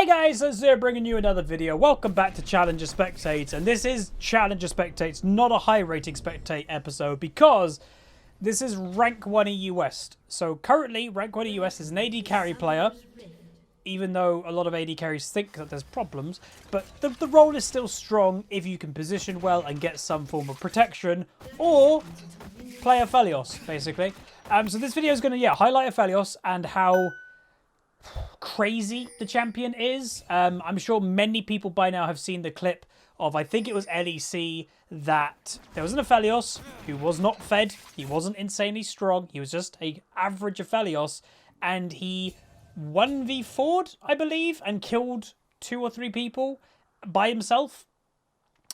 Hey guys, it's Zero bringing you another video. Welcome back to Challenger Spectate, and this is Challenger Spectate, not a high rating Spectate episode, because this is Rank 1 EU West. So currently, Rank 1 EU West is an AD carry player, even though a lot of AD carries think that there's problems, but the role is still strong if you can position well and get some form of protection, or play Aphelios, basically. So this video is going to, highlight Aphelios and how crazy the champion is. I'm sure many people by now have seen the clip of, I think it was LEC, that there was an Aphelios who was not fed. He wasn't insanely strong. He was just a average Aphelios, and he 1v4'd, I believe, and killed 2 or 3 people by himself.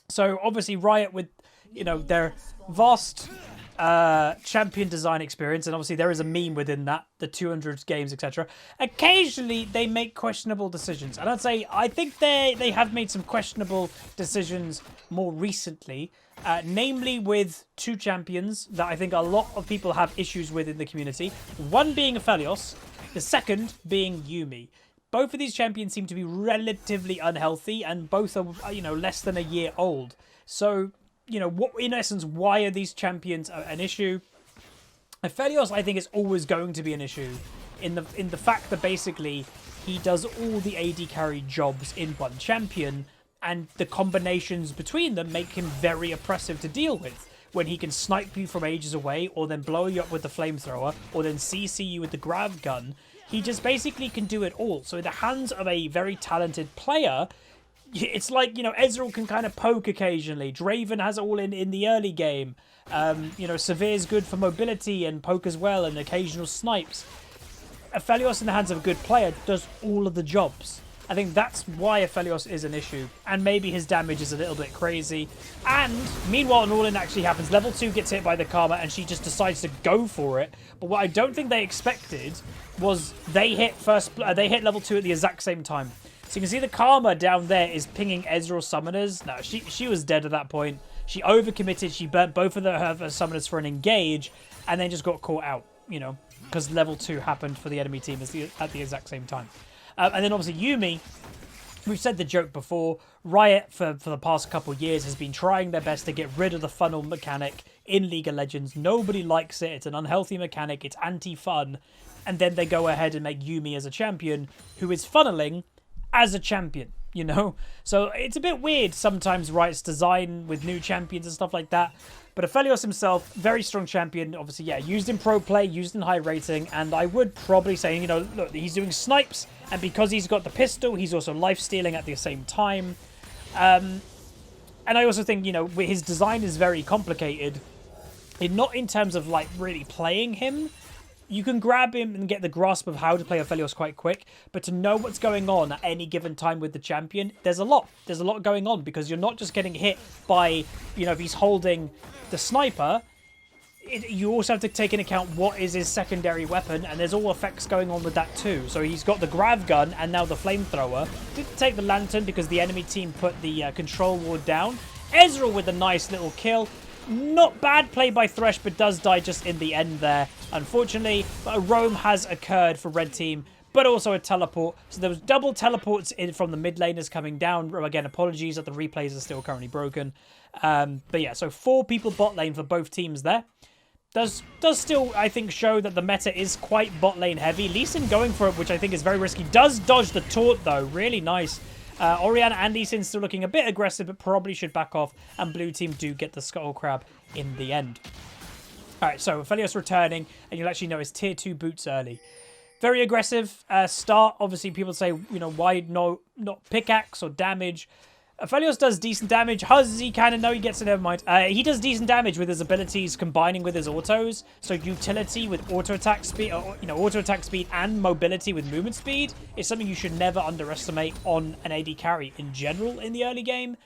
So obviously Riot, with their vast champion design experience, and obviously there is a meme within that, the 200 games, etc. Occasionally they make questionable decisions, and I think they have made some questionable decisions more recently, namely with 2 champions that I think a lot of people have issues with in the community. One being Aphelios, the second being Yuumi. Both of these champions seem to be relatively unhealthy, and both are less than a year old. So what, in essence, why are these champions an issue? Aphelios, I think, is always going to be an issue in the fact that basically he does all the AD carry jobs in one champion, and the combinations between them make him very oppressive to deal with. When he can snipe you from ages away, or then blow you up with the flamethrower, or then CC you with the grav gun, he just basically can do it all. So in the hands of a very talented player, it's like, Ezreal can kind of poke occasionally. Draven has it all in the early game. Severe's good for mobility and poke as well, and occasional snipes. Aphelios in the hands of a good player does all of the jobs. I think that's why Aphelios is an issue. And maybe his damage is a little bit crazy. And meanwhile, an all-in actually happens. Level 2 gets hit by the Karma, and she just decides to go for it. But what I don't think they expected was they hit level 2 at the exact same time. So you can see the Karma down there is pinging Ezreal summoners. No, she was dead at that point. She overcommitted. She burnt both of her summoners for an engage, and then just got caught out, because level 2 happened for the enemy team at the exact same time. And then obviously Yuumi, we've said the joke before, Riot for the past couple of years has been trying their best to get rid of the funnel mechanic in League of Legends. Nobody likes it. It's an unhealthy mechanic. It's anti-fun. And then they go ahead and make Yuumi as a champion who is funneling as a champion, So it's a bit weird sometimes, Riot's design with new champions and stuff like that. But Aphelios himself, very strong champion. Obviously, used in pro play, used in high rating. And I would probably say, look, he's doing snipes. And because he's got the pistol, he's also life-stealing at the same time. And I also think, his design is very complicated. Not in terms of, really playing him. You can grab him and get the grasp of how to play Aphelios quite quick, but to know what's going on at any given time with the champion, there's a lot. There's a lot going on, because you're not just getting hit by, if he's holding the sniper, you also have to take into account what is his secondary weapon, and there's all effects going on with that too. So he's got the grav gun and now the flamethrower. Didn't take the lantern because the enemy team put the control ward down. Ezreal with a nice little kill. Not bad play by Thresh, but does die just in the end there, unfortunately. But a roam has occurred for red team, but also a teleport. So there was double teleports in from the mid laners coming down. Again, apologies that the replays are still currently broken. But yeah, so 4 people bot lane for both teams there. Does still, I think, show that the meta is quite bot lane heavy. Lee Sin going for it, which I think is very risky. Does dodge the taunt, though. Really nice. Orianna and Lee Sin still looking a bit aggressive, but probably should back off. And blue team do get the Skull Crab in the end. Alright, so Aphelios returning, and you'll actually notice tier 2 boots early. Very aggressive start. Obviously, people say, why not pickaxe or damage? Aphelios does decent damage. Does he kind of know he gets it? Never mind. He does decent damage with his abilities combining with his autos. So utility with auto attack speed, auto attack speed and mobility with movement speed is something you should never underestimate on an AD carry in general in the early game.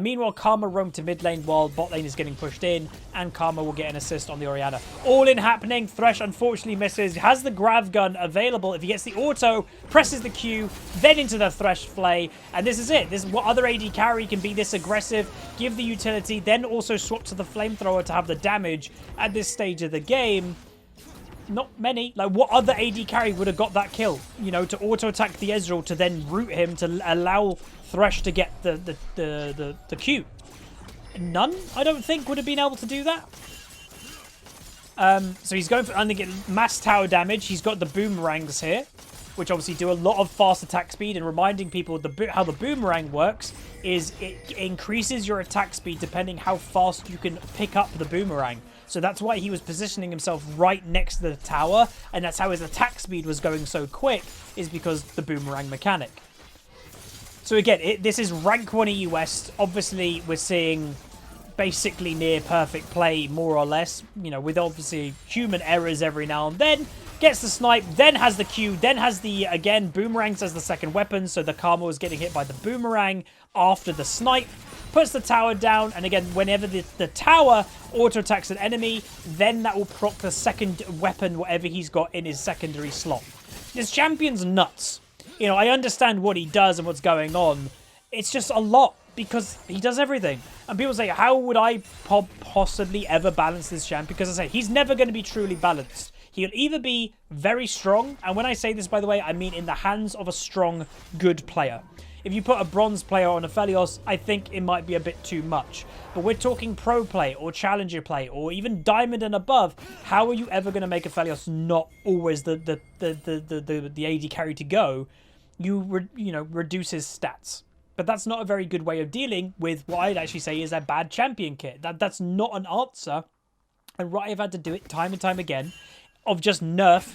Meanwhile, Karma roamed to mid lane while bot lane is getting pushed in, and Karma will get an assist on the Orianna. All in happening. Thresh unfortunately misses. Has the grav gun available. If he gets the auto, presses the Q, then into the Thresh flay, and this is it. This is what other AD carry can be this aggressive, give the utility, then also swap to the flamethrower to have the damage at this stage of the game. Not many. Like, what other AD carry would have got that kill? You know, to auto-attack the Ezreal, to then root him, to allow Thresh to get the Q. None, I don't think, would have been able to do that. So he's going for mass tower damage. He's got the boomerangs here, which obviously do a lot of fast attack speed. And reminding people how the boomerang works is it increases your attack speed depending how fast you can pick up the boomerang. So that's why he was positioning himself right next to the tower, and that's how his attack speed was going so quick, is because the boomerang mechanic. So again, this is rank 1 EU West. Obviously, we're seeing basically near perfect play, more or less, you know, with obviously human errors every now and then. Gets the snipe, then has the Q, then has the, again, boomerangs as the second weapon, so the Karma was getting hit by the boomerang after the snipe. Puts the tower down, and again, whenever the tower auto-attacks an enemy, then that will proc the second weapon, whatever he's got in his secondary slot. This champion's nuts. You know, I understand what he does and what's going on. It's just a lot, because he does everything. And people say, how would I possibly ever balance this champ? Because I say, he's never going to be truly balanced. He'll either be very strong, and when I say this, by the way, I mean in the hands of a strong, good player. If you put a bronze player on Aphelios, I think it might be a bit too much. But we're talking pro play or challenger play or even diamond and above. How are you ever going to make Aphelios not always the AD carry to go? You know, reduce his stats. But that's not a very good way of dealing with what I'd actually say is a bad champion kit. That's not an answer. And Riot have had to do it time and time again of just nerf.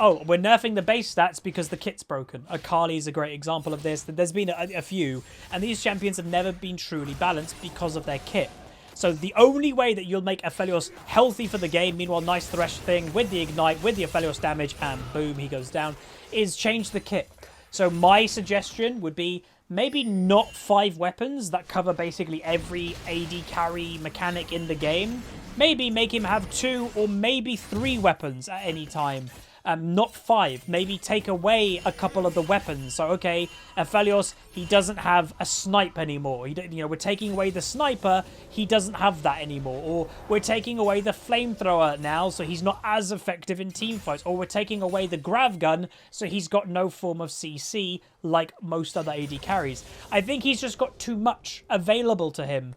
Oh, we're nerfing the base stats because the kit's broken. Akali is a great example of this. There's been a few, and these champions have never been truly balanced because of their kit. So the only way that you'll make Aphelios healthy for the game, meanwhile, nice Thresh thing with the Ignite, with the Aphelios damage, and boom, he goes down, is change the kit. So my suggestion would be maybe not 5 weapons that cover basically every AD carry mechanic in the game. Maybe make him have 2 or maybe 3 weapons at any time. Not 5. Maybe take away a couple of the weapons. So, okay, Aphelios, he doesn't have a snipe anymore. You know, we're taking away the sniper. He doesn't have that anymore. Or we're taking away the flamethrower now, so he's not as effective in teamfights. Or we're taking away the grav gun, so he's got no form of CC like most other AD carries. I think he's just got too much available to him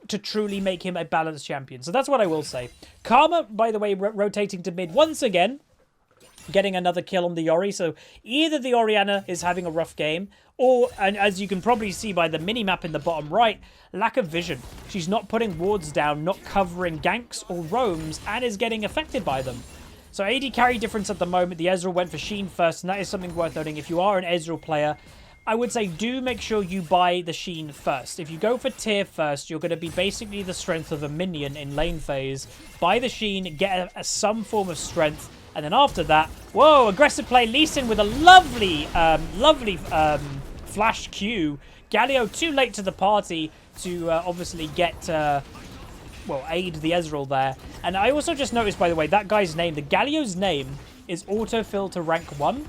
to truly make him a balanced champion. So that's what I will say. Karma, by the way, rotating to mid once again, getting another kill on the Yori. So either the Orianna is having a rough game, or, and as you can probably see by the mini-map in the bottom right, lack of vision. She's not putting wards down, not covering ganks or roams, and is getting affected by them. So AD carry difference at the moment. The Ezreal went for Sheen first, and that is something worth noting. If you are an Ezreal player, I would say do make sure you buy the Sheen first. If you go for tier first, you're going to be basically the strength of a minion in lane phase. Buy the Sheen, get some form of strength, and then after that, whoa, aggressive play. Lee Sin with a lovely flash Q. Galio too late to the party to obviously get, well, aid the Ezreal there. And I also just noticed, by the way, that guy's name, the Galio's name is autofill to rank 1.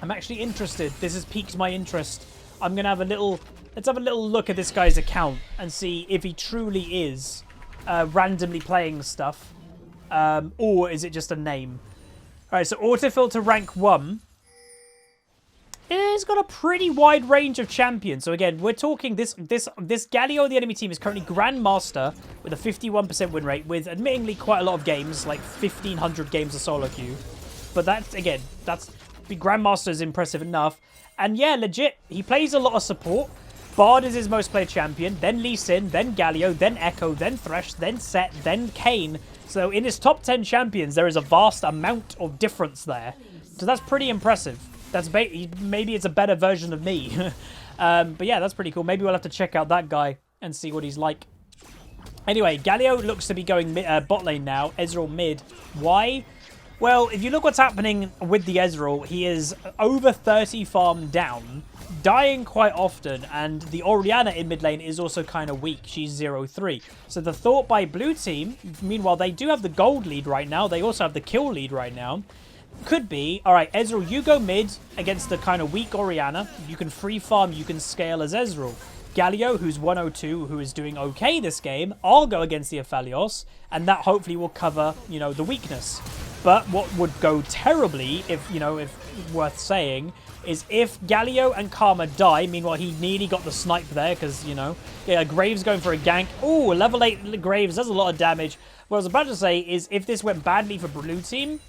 I'm actually interested. This has piqued my interest. I'm going to have a little, let's have a little look at this guy's account and see if he truly is randomly playing stuff. Or is it just a name? Alright, so autofill to rank 1. It's got a pretty wide range of champions. So again, we're talking this Galio, the enemy team, is currently Grandmaster with a 51% win rate, with admittingly quite a lot of games, like 1,500 games of solo queue. But that's, again, that's Grandmaster is impressive enough. And yeah, legit, he plays a lot of support. Bard is his most played champion, then Lee Sin, then Galio, then Echo, then Thresh, then Set, then Kayn. So in his top 10 champions, there is a vast amount of difference there. So that's pretty impressive. That's maybe it's a better version of me. But yeah, that's pretty cool. Maybe we'll have to check out that guy and see what he's like. Anyway, Galio looks to be going bot lane now. Ezreal mid. Why? Well, if you look what's happening with the Ezreal, he is over 30 farm down, dying quite often, and the Orianna in mid lane is also kind of weak. She's 0-3. So the thought by blue team, meanwhile, they do have the gold lead right now. They also have the kill lead right now. Could be, all right, Ezreal, you go mid against the kind of weak Orianna. You can free farm, you can scale as Ezreal. Galio, who's 102, who is doing okay this game, I'll go against the Aphelios, and that hopefully will cover, you know, the weakness. But what would go terribly, if, you know, if worth saying, is if Galio and Karma die. Meanwhile, he nearly got the snipe there because, you know, yeah, Graves going for a gank. Ooh, level 8 Graves does a lot of damage. What I was about to say is if this went badly for blue team,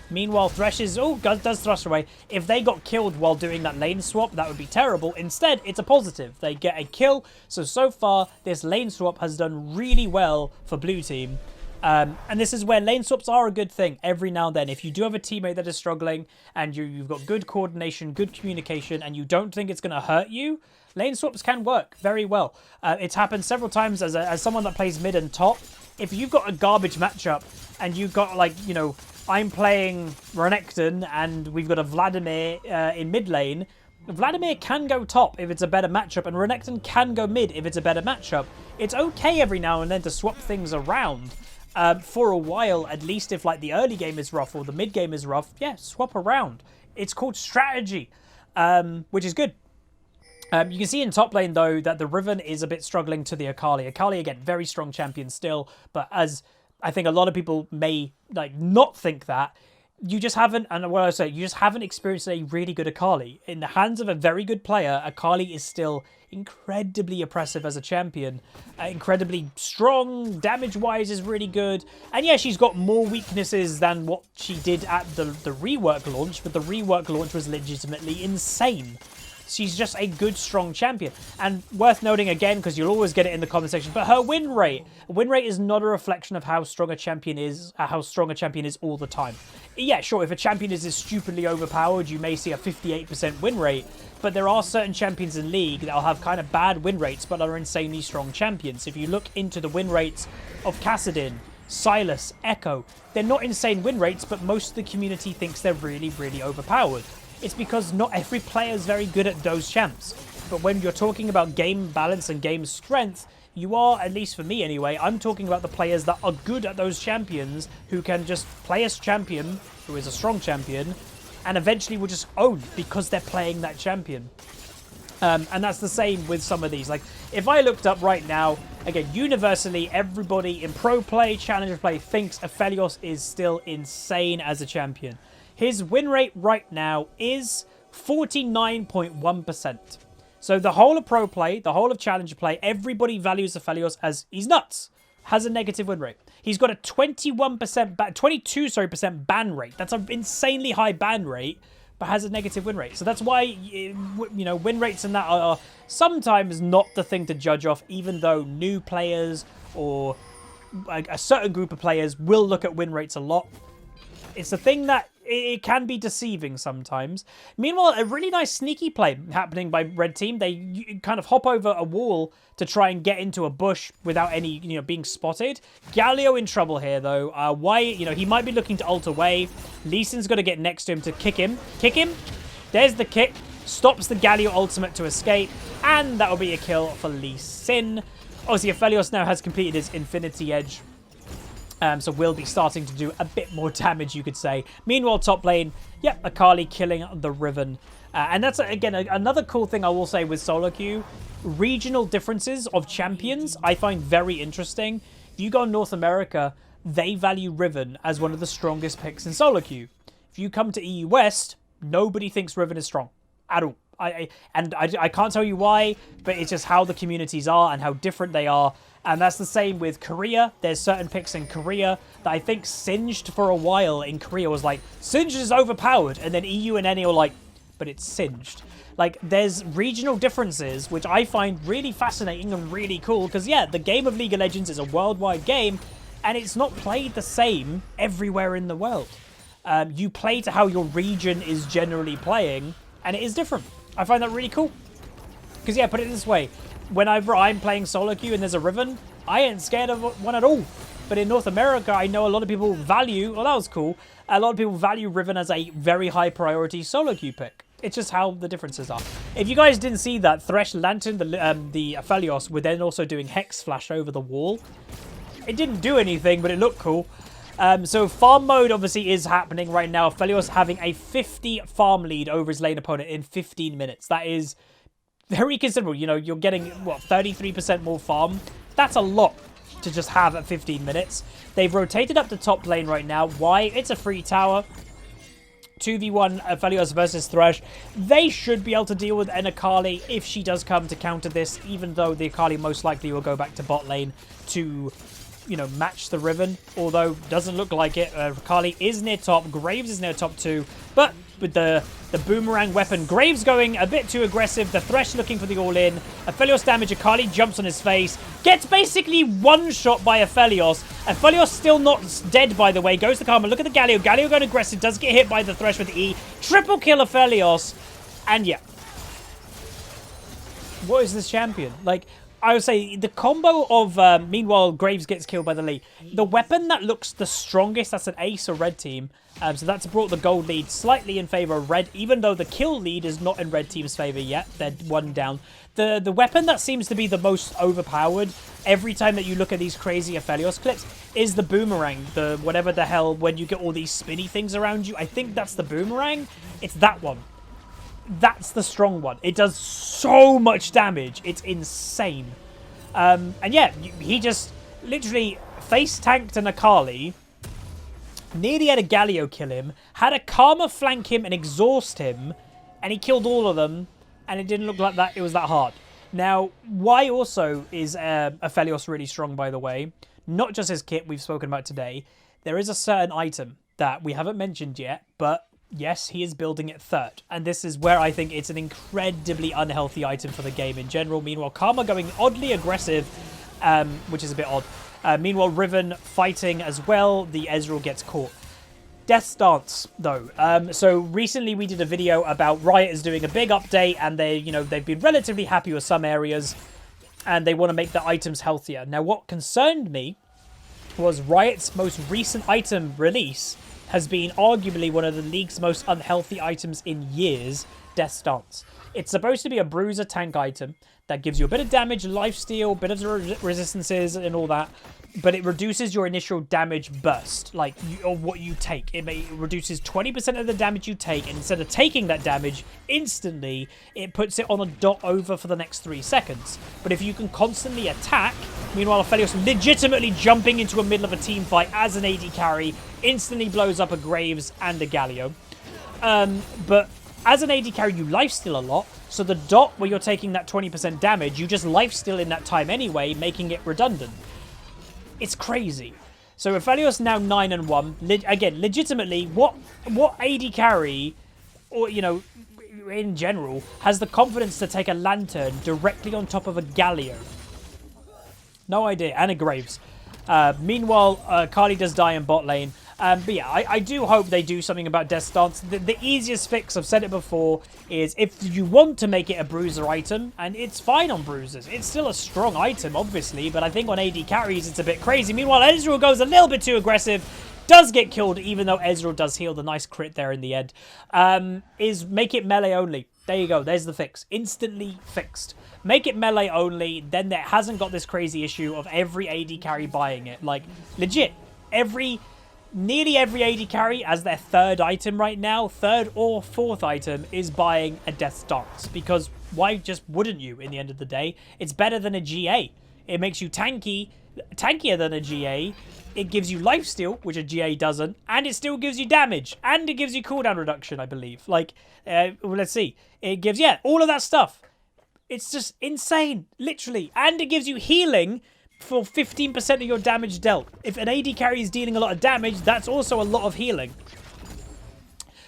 meanwhile, Thresh is... Oh, does thrust away. If they got killed while doing that lane swap, that would be terrible. Instead, it's a positive. They get a kill. So far, this lane swap has done really well for blue team. And this is where lane swaps are a good thing every now and then. If you do have a teammate that is struggling and you've got good coordination, good communication, and you don't think it's going to hurt you, lane swaps can work very well. It's happened several times as someone that plays mid and top. If you've got a garbage matchup and you've got, like, you know, I'm playing Renekton and we've got a Vladimir in mid lane, Vladimir can go top if it's a better matchup, and Renekton can go mid if it's a better matchup. It's okay every now and then to swap things around. For a while, at least if like the early game is rough or the mid game is rough, yeah, swap around. It's called strategy, which is good. You can see in top lane, though, that the Riven is a bit struggling to the Akali. Akali, again, very strong champion still, but as I think a lot of people may like not think that, you just haven't, and what I say, you just haven't experienced a really good Akali. In the hands of a very good player, Akali is still incredibly oppressive as a champion, incredibly strong, damage-wise is really good, and yeah, she's got more weaknesses than what she did at the rework launch, but the rework launch was legitimately insane. She's just a good, strong champion. And worth noting again, because you'll always get it in the comment section, but her win rate. Win rate is not a reflection of how strong a champion is, all the time. Yeah, sure, if a champion is stupidly overpowered, you may see a 58% win rate, but there are certain champions in League that will have kind of bad win rates, but are insanely strong champions. If you look into the win rates of Kassadin, Sylas, Echo, they're not insane win rates, but most of the community thinks they're really, really overpowered. It's because not every player is very good at those champs. But when you're talking about game balance and game strength, you are, at least for me anyway, I'm talking about the players that are good at those champions who can just play as champion, who is a strong champion, and eventually will just own because they're playing that champion. And that's the same with some of these. Like, if I looked up right now, again, universally, everybody in pro play, challenger play thinks Aphelios is still insane as a champion. His win rate right now is 49.1%. So the whole of pro play, the whole of challenger play, everybody values Aphelios as he's nuts. Has a negative win rate. He's got a 22% ban rate. That's an insanely high ban rate, but has a negative win rate. So that's why, you know, win rates and that are sometimes not the thing to judge off, even though new players or a certain group of players will look at win rates a lot. It's a thing that it can be deceiving sometimes. Meanwhile, a really nice sneaky play happening by red team. They kind of hop over a wall to try and get into a bush without any, you know, being spotted. Galio in trouble here, though. Why, you know, he might be looking to ult away. Lee Sin's got to get next to him to kick him. Kick him. There's the kick. Stops the Galio ultimate to escape. And that will be a kill for Lee Sin. Obviously, Aphelios now has completed his Infinity Edge. So we'll be starting to do a bit more damage, you could say. Meanwhile, top lane, yep, Akali killing the Riven. And that's, again, another cool thing I will say with solo queue. Regional differences of champions I find very interesting. If you go North America, they value Riven as one of the strongest picks in solo queue. If you come to EU West, nobody thinks Riven is strong at all. I can't tell you why, but it's just how the communities are and how different they are. And that's the same with Korea. There's certain picks in Korea that I think Singed for a while in Korea was like, Singed is overpowered. And then EU and NA are like, but it's Singed. Like, there's regional differences, which I find really fascinating and really cool. Because, yeah, the game of League of Legends is a worldwide game. And it's not played the same everywhere in the world. You play to how your region is generally playing. And it is different. I find that really cool. Because, yeah, put it this way. Whenever I'm playing solo queue and there's a Riven, I ain't scared of one at all. But in North America, I know a lot of people value, well, that was cool, a lot of people value Riven as a very high priority solo queue pick. It's just how the differences are. If you guys didn't see that, Thresh Lantern, the Aphelios, were then also doing Hex Flash over the wall. It didn't do anything, but it looked cool. So farm mode obviously is happening right now. Aphelios having a 50 farm lead over his lane opponent in 15 minutes. That is very considerable. You know, you're getting, what, 33% more farm? That's a lot. to just have at 15 minutes. They've rotated up the top lane right now. Why? It's a free tower. 2v1 Aphelios versus Thresh. They should be able to deal with an Akali if she does come to counter this, even though the Akali most likely will go back to bot lane to, you know, match the Riven. Although, doesn't look like it. Akali is near top. Graves is near top too. But with the boomerang weapon, Graves going a bit too aggressive. The Thresh looking for the all-in. Aphelios damage. Akali jumps on his face. Gets basically one-shot by Aphelios. Aphelios still not dead, by the way. Goes to Karma. Look at the Galio. Galio going aggressive. Does get hit by the Thresh with the E. Triple kill Aphelios. And yeah. What is this champion? Like, I would say the combo of, meanwhile, Graves gets killed by the Lee. The weapon that looks the strongest, that's an ace or red team. So that's brought the gold lead slightly in favor of red, even though the kill lead is not in red team's favor yet. They're one down. The weapon that seems to be the most overpowered every time that you look at these crazy Aphelios clips is the boomerang. The whatever the hell, when you get all these spinny things around you. I think that's the boomerang. It's that one. That's the strong one. It does so much damage. It's insane. And yeah, he just literally face tanked an Akali. Nearly had a Galio kill him. Had a Karma flank him and exhaust him. And he killed all of them. And it didn't look like that. It was that hard. Now, why also is Aphelios really strong, by the way? Not just his kit we've spoken about today. There is a certain item that we haven't mentioned yet, but yes, he is building it third. And this is where I think it's an incredibly unhealthy item for the game in general. Meanwhile, Karma going oddly aggressive, which is a bit odd. Meanwhile, Riven fighting as well. The Ezreal gets caught. Death's Dance, though. So recently we did a video about Riot is doing a big update, and they've been relatively happy with some areas, and they want to make the items healthier. Now, what concerned me was Riot's most recent item release has been arguably one of the league's most unhealthy items in years, Death's Dance. It's supposed to be a bruiser tank item that gives you a bit of damage, lifesteal, bit of resistances and all that, but it reduces your initial damage burst, like or what you take. It reduces 20% of the damage you take, and instead of taking that damage instantly, it puts it on a dot over for the next 3 seconds. But if you can constantly attack, meanwhile Aphelios legitimately jumping into the middle of a team fight as an AD carry, instantly blows up a Graves and a Galio. But as an AD carry, you lifesteal a lot, so the dot where you're taking that 20% damage, you just lifesteal in that time anyway, making it redundant. It's crazy. So Aphelios now 9-1. Again, legitimately, what AD carry, or in general, has the confidence to take a Lantern directly on top of a Galio? No idea. And a Graves. Meanwhile, Kali does die in bot lane. But yeah, I do hope they do something about Death's Dance. The easiest fix, I've said it before, is if you want to make it a bruiser item, and it's fine on bruisers. It's still a strong item, obviously, but I think on AD carries, it's a bit crazy. Meanwhile, Ezreal goes a little bit too aggressive, does get killed, even though Ezreal does heal. The nice crit there in the end. Is make it melee only. There you go. There's the fix. Instantly fixed. Make it melee only, then there hasn't got this crazy issue of every AD carry buying it. Like, legit, nearly every AD carry as their third item right now, third or fourth item, is buying a Death's Dance. Because why just wouldn't you in the end of the day? It's better than a GA. It makes you tankier than a GA. It gives you lifesteal, which a GA doesn't. And it still gives you damage. And it gives you cooldown reduction, I believe. Like, well, let's see. It gives, yeah, all of that stuff. It's just insane, literally. And it gives you healing for 15% of your damage dealt. If an AD carry is dealing a lot of damage, that's also a lot of healing.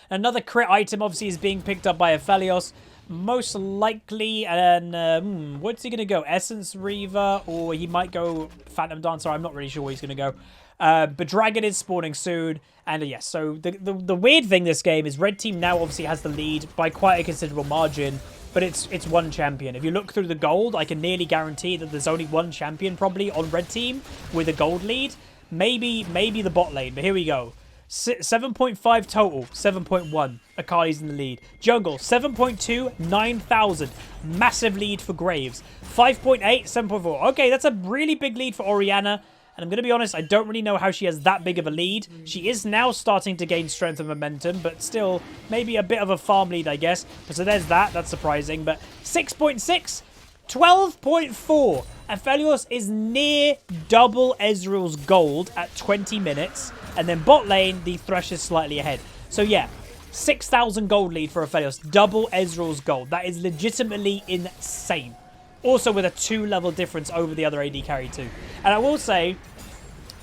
Another crit item, obviously, is being picked up by Aphelios. Most likely, and what's he going to go? Essence Reaver, or he might go Phantom Dancer. I'm not really sure where he's going to go. But Dragon is spawning soon. And yes, so the weird thing this game is red team now obviously has the lead by quite a considerable margin. But it's one champion. If you look through the gold, I can nearly guarantee that there's only one champion probably on red team with a gold lead. Maybe the bot lane, but here we go. 7.5 total, 7.1. Akali's in the lead. Jungle, 7.2, 9,000. Massive lead for Graves. 5.8, 7.4. Okay, that's a really big lead for Orianna. And I'm going to be honest, I don't really know how she has that big of a lead. She is now starting to gain strength and momentum, but still maybe a bit of a farm lead, I guess. So there's that. That's surprising. But 6.6, 12.4. Aphelios is near double Ezreal's gold at 20 minutes. And then bot lane, the Thresh is slightly ahead. So yeah, 6,000 gold lead for Aphelios. Double Ezreal's gold. That is legitimately insane. Also with a 2-level difference over the other AD carry too. And I will say,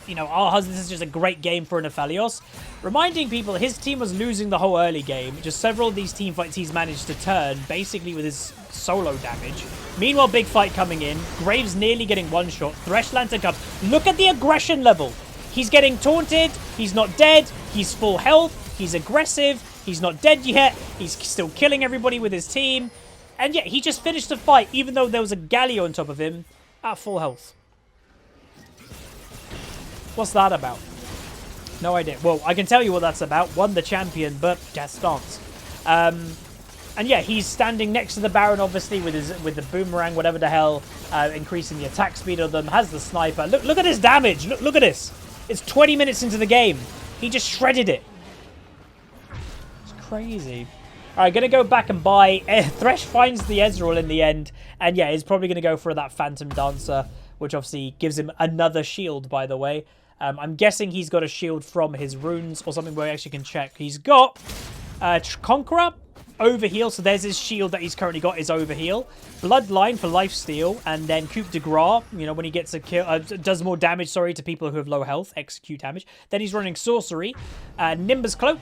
you know, this is just a great game for an Aphelios. Reminding people, his team was losing the whole early game. Just several of these team fights he's managed to turn, basically with his solo damage. Meanwhile, big fight coming in. Graves nearly getting one shot. Thresh Lantern comes. Look at the aggression level. He's getting taunted. He's not dead. He's full health. He's aggressive. He's not dead yet. He's still killing everybody with his team. And yet, he just finished the fight, even though there was a Galio on top of him, at full health. What's that about? No idea. Well, I can tell you what that's about. Won the champion, but Death Stance. And yeah, he's standing next to the Baron, obviously, with the boomerang, whatever the hell, increasing the attack speed of them. Has the sniper. Look at his damage. Look at this. It's 20 minutes into the game. He just shredded it. It's crazy. All right, going to go back and buy. Thresh finds the Ezreal in the end. And yeah, he's probably going to go for that Phantom Dancer, which obviously gives him another shield, by the way. I'm guessing he's got a shield from his runes or something where we actually can check. He's got Conqueror, Overheal. So there's his shield that he's currently got is Overheal. Bloodline for Lifesteal. And then Coup de Grace, you know, when he gets a kill, does more damage, sorry, to people who have low health. Execute damage. Then he's running Sorcery. Nimbus Cloak.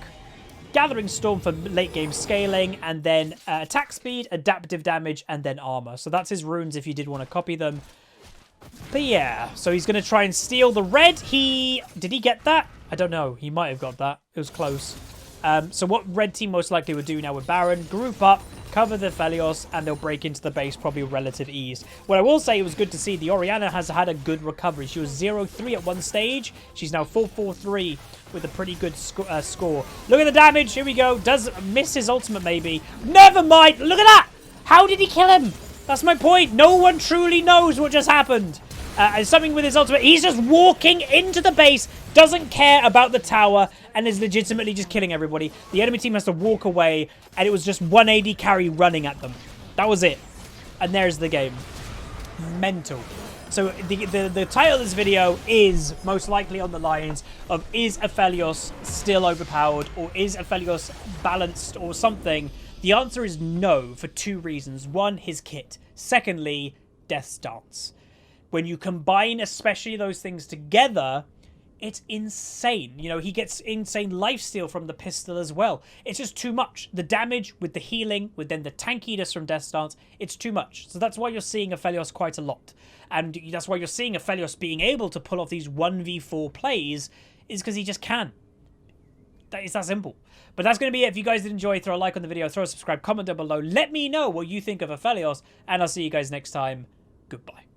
Gathering Storm for late game scaling, and then attack speed, adaptive damage, and then armor. So that's his runes if you did want to copy them. But yeah, so he's going to try and steal the red. Did he get that? I don't know. He might have got that. It was close. So what red team most likely would do now with Baron, group up, cover the Aphelios, and they'll break into the base probably with relative ease. What I will say, it was good to see the Orianna has had a good recovery. She was 0-3 at one stage. She's now 4-4-3 with a pretty good score. Look at the damage. Here we go. Does miss his ultimate maybe. Never mind. Look at that. How did he kill him? That's my point. No one truly knows what just happened. And something with his ultimate. He's just walking into the base, doesn't care about the tower, and is legitimately just killing everybody. The enemy team has to walk away, and it was just one AD carry running at them. That was it. And there's the game. Mental. So the title of this video is most likely on the lines of, is Aphelios still overpowered, or is Aphelios balanced or something? The answer is no, for two reasons. One, his kit. Secondly, Death Stance. When you combine especially those things together, it's insane. You know, he gets insane lifesteal from the pistol as well. It's just too much. The damage with the healing, with then the tankiness from Death Stance, it's too much. So that's why you're seeing Aphelios quite a lot. And that's why you're seeing Aphelios being able to pull off these 1v4 plays, is because he just can. It's that simple. But that's going to be it. If you guys did enjoy, throw a like on the video, throw a subscribe, comment down below. Let me know what you think of Aphelios, and I'll see you guys next time. Goodbye.